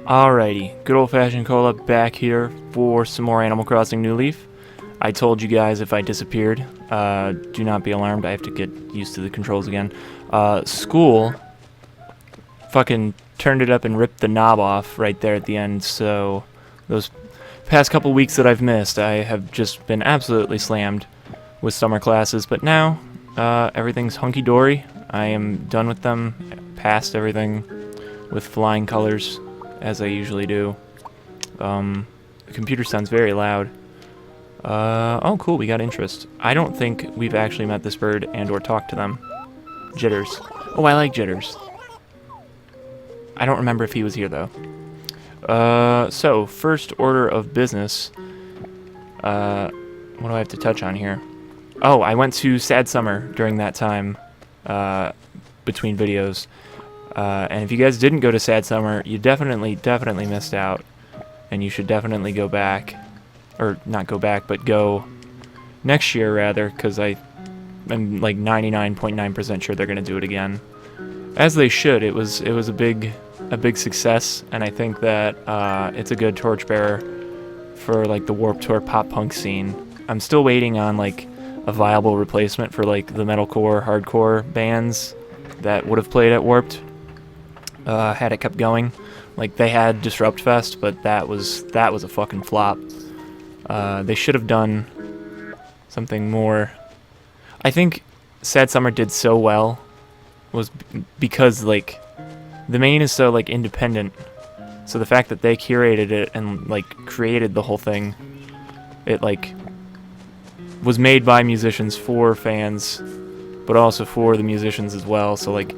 Alrighty, good old-fashioned Cola back here for some more Animal Crossing New Leaf. I told you guys if I disappeared, do not be alarmed. I have to get used to the controls again. School fucking turned it up and ripped the knob off right there at the end, so those past couple weeks that I've missed, I have just been absolutely slammed with summer classes, but now everything's hunky-dory. I am done with them, past everything with flying colors, as I usually do. The computer sounds very loud. Oh cool, we got interest. I don't think we've actually met this bird and or talked to them. Jitters. Oh, I like Jitters. I don't remember if he was here though. So, first order of business. What do I have to touch on here? Oh, I went to Sad Summer during that time, between videos. And if you guys didn't go to Sad Summer, you definitely missed out. And you should definitely go back. Or, not go back, but go next year, rather, because I'm like 99.9% sure they're going to do it again. As they should. It was a big success, and I think that it's a good torchbearer for, like, the Warped Tour pop-punk scene. I'm still waiting on, like, a viable replacement for, like, the metalcore, hardcore bands that would have played at Warped. Had it kept going. Like, they had Disrupt Fest, but that was a fucking flop. They should have done something more. I think Sad Summer did so well was because, like, the main is so, like, independent. So the fact that they curated it and, like, created the whole thing, it, like, was made by musicians for fans, but also for the musicians as well. So, like,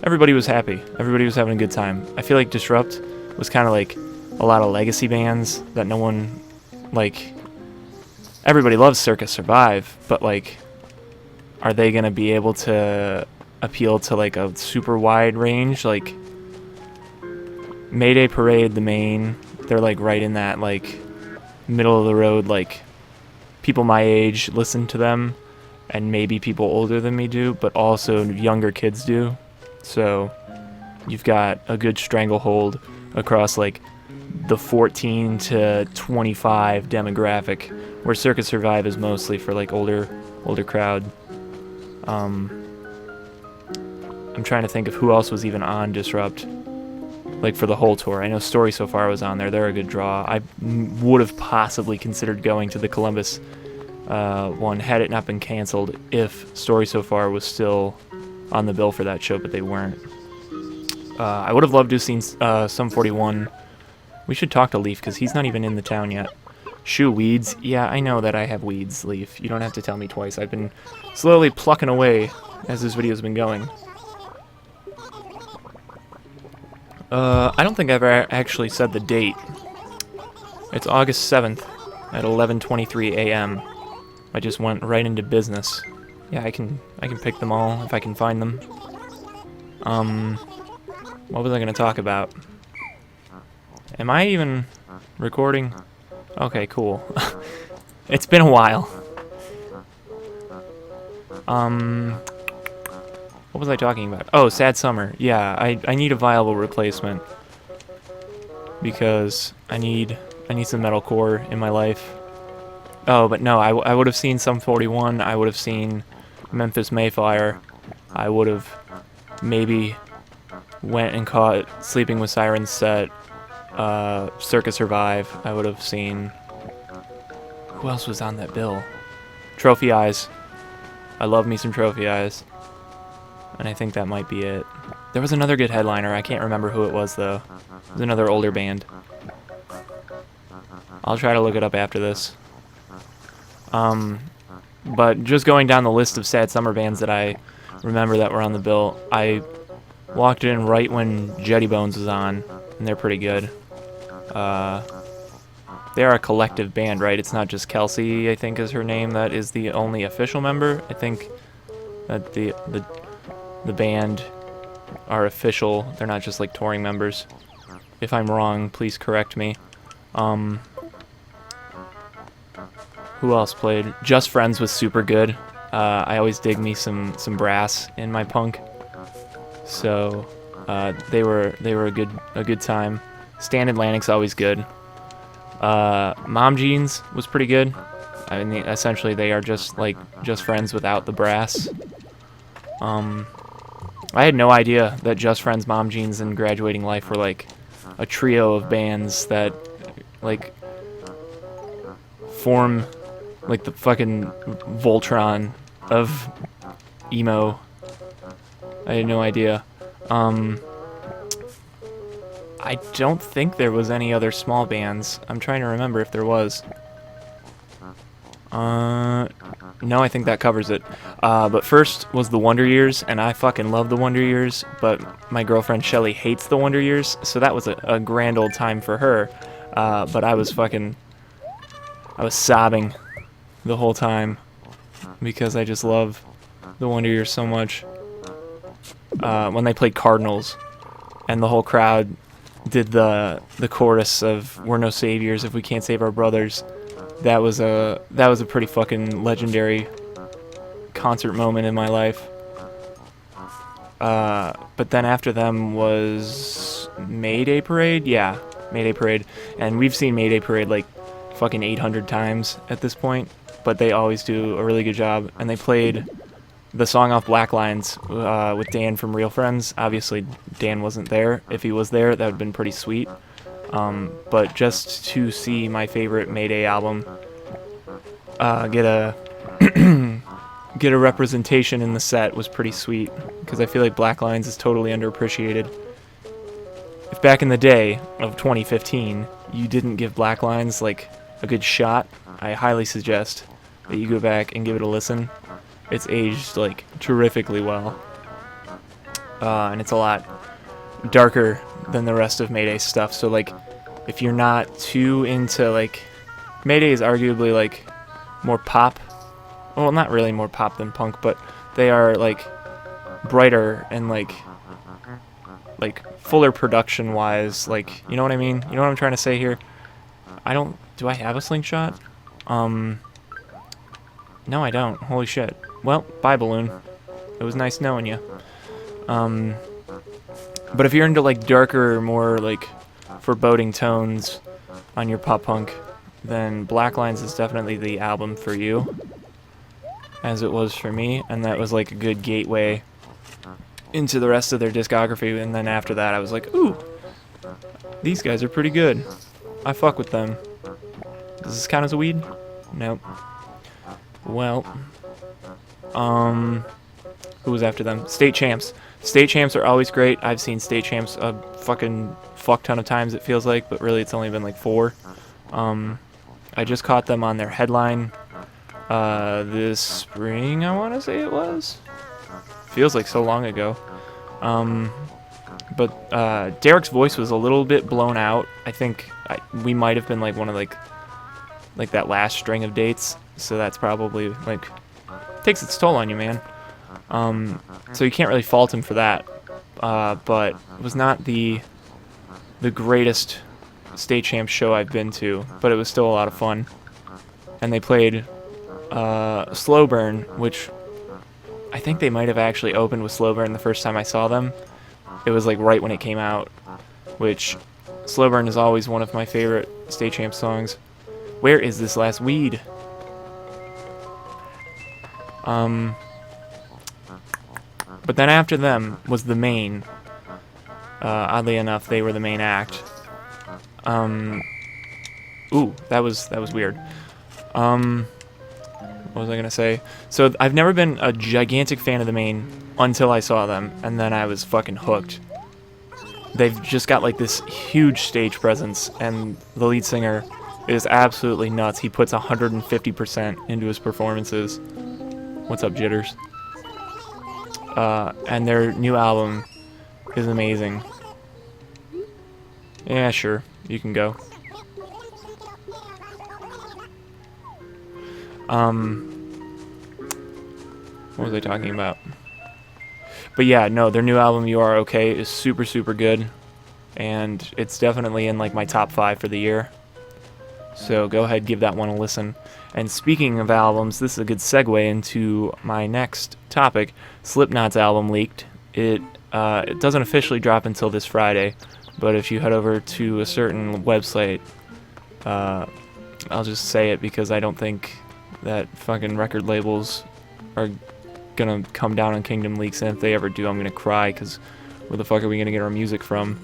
everybody was happy. Everybody was having a good time. I feel like Disrupt was kind of like a lot of legacy bands that no one, like, everybody loves Circus Survive, but, like, are they going to be able to appeal to, like, a super wide range? Like, Mayday Parade, the main, they're, like, right in that, like, middle of the road, like, people my age listen to them, and maybe people older than me do, but also younger kids do. So you've got a good stranglehold across, like, the 14 to 25 demographic, where Circus Survive is mostly for, like, older crowd. I'm trying to think of who else was even on Disrupt, like, for the whole tour. I know Story So Far was on there. They're a good draw. I would have possibly considered going to the Columbus one had it not been canceled if Story So Far was still on the bill for that show, but they weren't. I would have loved to have seen Sum 41. We should talk to Leaf, because he's not even in the town yet. Shoe weeds. Yeah, I know that I have weeds, Leaf. You don't have to tell me twice. I've been slowly plucking away as this video's been going. I don't think I've ever actually said the date. It's August 7th at 11:23 a.m. I just went right into business. Yeah, I can pick them all if I can find them. What was I gonna talk about? Am I even recording? Okay, cool. It's been a while. What was I talking about? Oh, Sad Summer. Yeah, I need a viable replacement, because I need some metalcore in my life. Oh, but no, I would have seen Sum 41. I would have seen Memphis Mayfire. I would have maybe went and caught Sleeping with Sirens set, Circus Survive. I would have seen... Who else was on that bill? Trophy Eyes. I love me some Trophy Eyes. And I think that might be it. There was another good headliner. I can't remember who it was, though. It was another older band. I'll try to look it up after this. But just going down the list of Sad Summer bands that I remember that were on the bill, I walked in right when Jetty Bones was on, and they're pretty good. They are a collective band, right? It's not just Kelsey, I think is her name, that is the only official member. I think that the band are official. They're not just, like, touring members. If I'm wrong, please correct me. Who else played? Just Friends was super good. I always dig me some brass in my punk. So they were a good time. Stan Atlantic's always good. Mom Jeans was pretty good. I mean, essentially they are just Friends without the brass. I had no idea that Just Friends, Mom Jeans, and Graduating Life were like a trio of bands that like form like the fucking Voltron of emo. I had no idea. I don't think there was any other small bands. I'm trying to remember if there was. No, I think that covers it. But first was the Wonder Years, and I fucking love the Wonder Years, but my girlfriend Shelly hates the Wonder Years, so that was a grand old time for her. But I was sobbing the whole time because I just love the Wonder Years so much. When they played Cardinals, and the whole crowd did the chorus of "We're no saviors if we can't save our brothers." That was a pretty fucking legendary concert moment in my life. But then after them was Mayday Parade. Yeah, Mayday Parade, and we've seen Mayday Parade like fucking 800 times at this point. But they always do a really good job, and they played the song off Black Lines with Dan from Real Friends. Obviously, Dan wasn't there. If he was there, that would have been pretty sweet. But just to see my favorite Mayday album get a get a representation in the set was pretty sweet, because I feel like Black Lines is totally underappreciated. If back in the day of 2015 you didn't give Black Lines like a good shot, I highly suggest that you go back and give it a listen. It's aged like terrifically well, and it's a lot darker than the rest of Mayday's stuff. So like, if you're not too into like, Mayday is arguably like more pop. Well, not really more pop than punk, but they are like brighter and like fuller production wise. Like, you know what I mean? You know what I'm trying to say here? Do I have a slingshot? No, I don't. Holy shit. Well, bye, Balloon. It was nice knowing you. But if you're into like darker, more like foreboding tones on your pop punk, then Black Lines is definitely the album for you, as it was for me, and that was like a good gateway into the rest of their discography. And then after that I was like, ooh, these guys are pretty good. I fuck with them. Does this count as a weed? Nope. Well, who was after them? State Champs. State Champs are always great. I've seen State Champs a fucking fuck ton of times, it feels like, but really it's only been like 4. I just caught them on their headline this spring, I want to say it was. Feels like so long ago. But Derek's voice was a little bit blown out. I think we might have been like one of like that last string of dates, so that's probably like takes its toll on you, man. So you can't really fault him for that. But it was not the greatest State Champs show I've been to, but it was still a lot of fun. And they played Slow Burn, which I think they might have actually opened with Slow Burn the first time I saw them. It was like right when it came out, which Slow Burn is always one of my favorite State Champs songs. Where is this last weed? But then after them was the Maine. Oddly enough, they were the main act. Ooh, that was weird. What was I gonna say? So I've never been a gigantic fan of the Maine until I saw them, and then I was fucking hooked. They've just got like this huge stage presence, and the lead singer is absolutely nuts. He puts 150% into his performances. What's up, Jitters? And their new album is amazing. Yeah, sure, you can go. What was I talking about? But yeah, no, their new album, You Are Okay, is super, super good. And it's definitely in like my top 5 for the year. So go ahead, give that one a listen. And speaking of albums, this is a good segue into my next topic. Slipknot's album leaked. It doesn't officially drop until this Friday, But if you head over to a certain website, I'll just say it because I don't think that fucking record labels are gonna come down on Kingdom Leaks, and if they ever do, I'm gonna cry, because where the fuck are we gonna get our music from?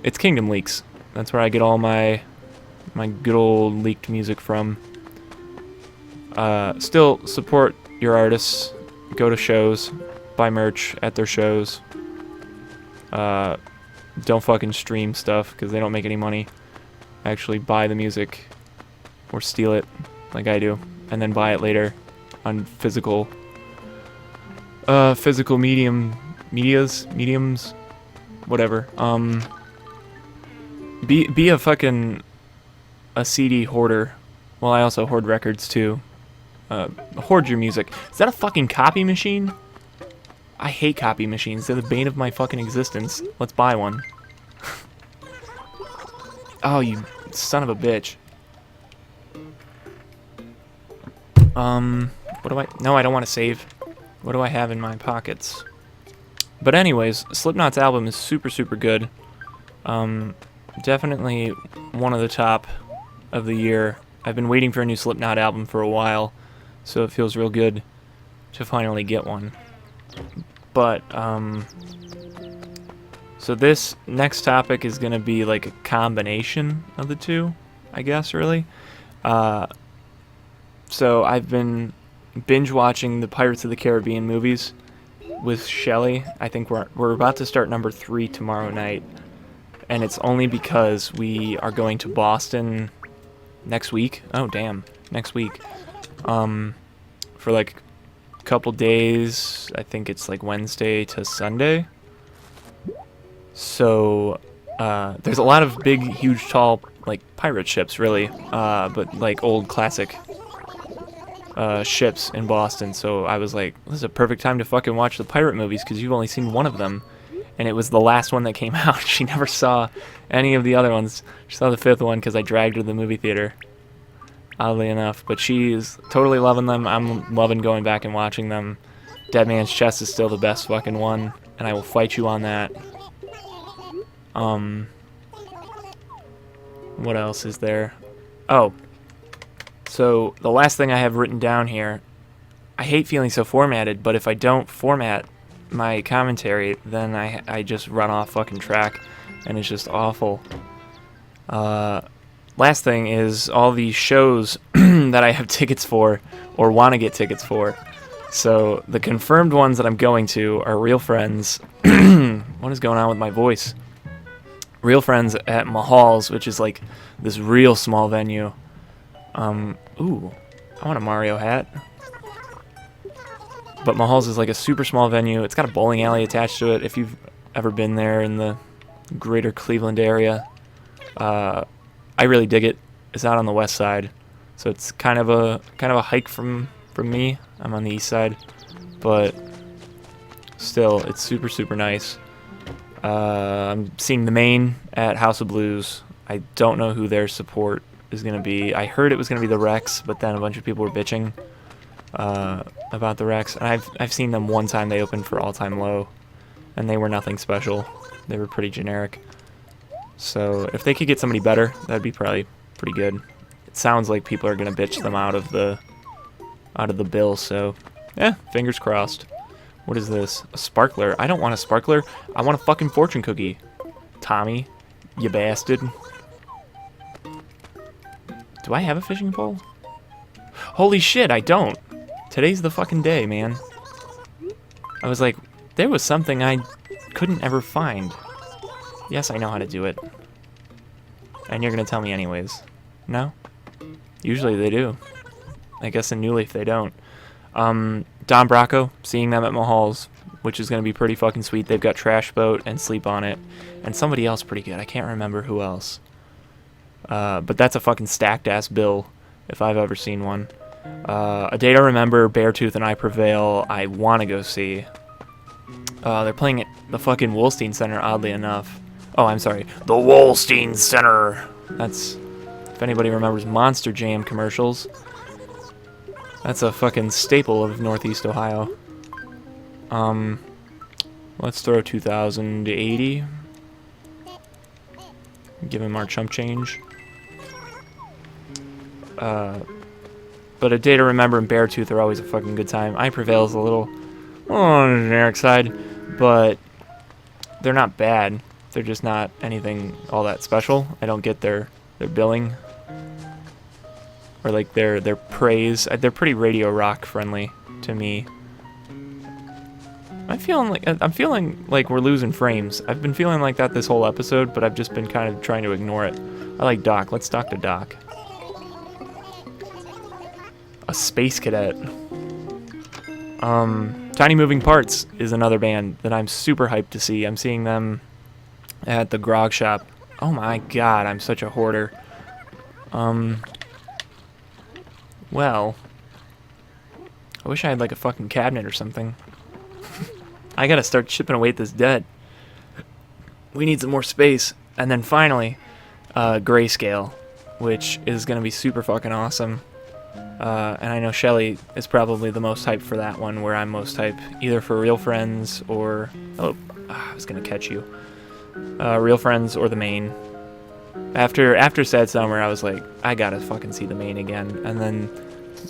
It's Kingdom Leaks. That's where I get all my good old leaked music from. Still support your artists. Go to shows, buy merch at their shows. Don't fucking stream stuff because they don't make any money. Actually buy the music or steal it like I do, and then buy it later on physical mediums, whatever. Be a fucking a CD hoarder. Well, I also hoard records too. Hoard your music. Is that a fucking copy machine? I hate copy machines. They're the bane of my fucking existence. Let's buy one. Oh, you son of a bitch. What do I... No, I don't want to save. What do I have in my pockets? But anyways, Slipknot's album is super, super good. Definitely one of the top of the year. I've been waiting for a new Slipknot album for a while, so it feels real good to finally get one. But, so this next topic is going to be like a combination of the two, I guess, really. So I've been binge watching the Pirates of the Caribbean movies with Shelly. I think we're about to start number 3 tomorrow night, and it's only because we are going to Boston next week. Oh damn, next week. For like a couple days. I think it's like Wednesday to Sunday. So there's a lot of big, huge, tall, like pirate ships, really, but like old classic ships in Boston. So I was like, this is a perfect time to fucking watch the pirate movies because you've only seen one of them, and it was the last one that came out. She never saw any of the other ones. She saw the 5th one because I dragged her to the movie theater, oddly enough. But she's totally loving them. I'm loving going back and watching them. Dead Man's Chest is still the best fucking one, and I will fight you on that. What else is there? Oh, so the last thing I have written down here, I hate feeling so formatted, but if I don't format my commentary, then I just run off fucking track, and it's just awful. Last thing is all these shows that I have tickets for, or want to get tickets for. So the confirmed ones that I'm going to are Real Friends. What is going on with my voice? Real Friends at Mahal's, which is like this real small venue. Ooh, I want a Mario hat. But Mahal's is like a super small venue. It's got a bowling alley attached to it. If you've ever been there in the greater Cleveland area, I really dig it. It's out on the west side, so it's kind of a hike from me. I'm on the east side, but still, it's super, super nice. I'm seeing The Maine at House of Blues. I don't know who their support is going to be. I heard it was going to be the Rex, but then a bunch of people were bitching about the Rex. And I've seen them one time. They opened for All Time Low, and they were nothing special. They were pretty generic. So if they could get somebody better, that'd be probably pretty good. It sounds like people are going to bitch them out of the bill. So, fingers crossed. What is this? A sparkler? I don't want a sparkler. I want a fucking fortune cookie. Tommy, you bastard. Do I have a fishing pole? Holy shit, I don't. Today's the fucking day, man. I was like, there was something I couldn't ever find. Yes, I know how to do it. And you're gonna tell me anyways. No? Usually they do. I guess in New Leaf they don't. Don Bracco, seeing them at Mahal's, which is going to be pretty fucking sweet. They've got Trash Boat and Sleep on It, and somebody else pretty good. I can't remember who else. But that's a fucking stacked-ass bill, if I've ever seen one. A Day to Remember, Beartooth, and I Prevail, I want to go see. They're playing at the fucking Wolstein Center, oddly enough. Oh, I'm sorry. The Wolstein Center! That's, if anybody remembers Monster Jam commercials, that's a fucking staple of Northeast Ohio. Let's throw 2080. Give him our chump change. But A Day to Remember and Beartooth are always a fucking good time. I Prevail is a little on the generic side, but they're not bad. They're just not anything all that special. I don't get their billing or like their praise. They're pretty radio rock friendly to me. I'm feeling like we're losing frames. I've been feeling like that this whole episode, but I've just been kind of trying to ignore it. I like Doc. Let's talk to Doc. A space cadet. Tiny Moving Parts is another band that I'm super hyped to see. I'm seeing them at the Grog Shop. Oh my god, I'm such a hoarder. Well, I wish I had like a fucking cabinet or something. I gotta start chipping away at this debt. We need some more space. And then finally, Grayscale, which is gonna be super fucking awesome. And I know Shelly is probably the most hyped for that one, where I'm most hyped either for Real Friends or... Oh, I was gonna catch you. Real Friends or the main. After Sad Summer, I was like, I gotta fucking see the main again. And then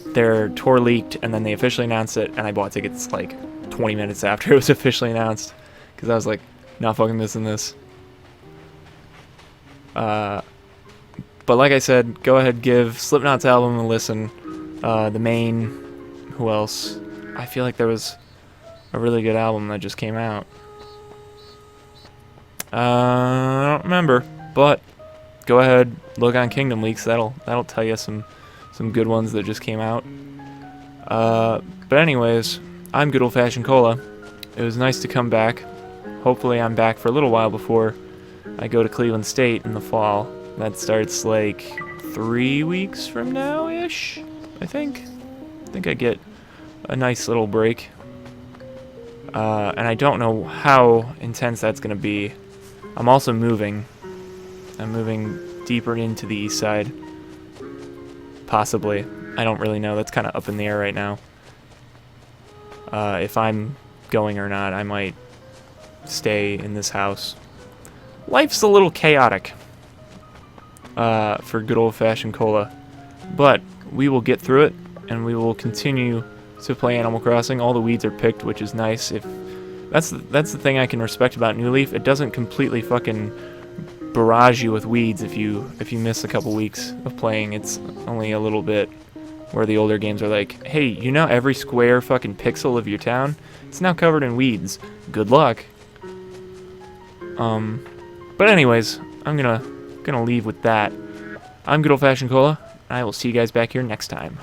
their tour leaked, and then they officially announced it, and I bought tickets like 20 minutes after it was officially announced, because I was like, not fucking missing this. But like I said, go ahead, give Slipknot's album a listen. The main, who else? I feel like there was a really good album that just came out. I don't remember, but go ahead, look on Kingdom Leaks. That'll tell you some good ones that just came out. But anyways, I'm Good Old Fashioned Cola. It was nice to come back. Hopefully I'm back for a little while before I go to Cleveland State in the fall. That starts like 3 weeks from now-ish, I think. I think I get a nice little break. And I don't know how intense that's going to be. I'm also moving. I'm moving deeper into the east side. Possibly. I don't really know. That's kind of up in the air right now. If I'm going or not, I might stay in this house. Life's a little chaotic for Good Old Fashioned Cola. But we will get through it, and we will continue to play Animal Crossing. All the weeds are picked, which is nice. If that's the thing I can respect about New Leaf. It doesn't completely fucking barrage you with weeds if you miss a couple weeks of playing. It's only a little bit, where the older games are like, hey, you know every square fucking pixel of your town? It's now covered in weeds. Good luck. But anyways, I'm gonna leave with that. I'm Good Old Fashioned Cola. I will see you guys back here next time.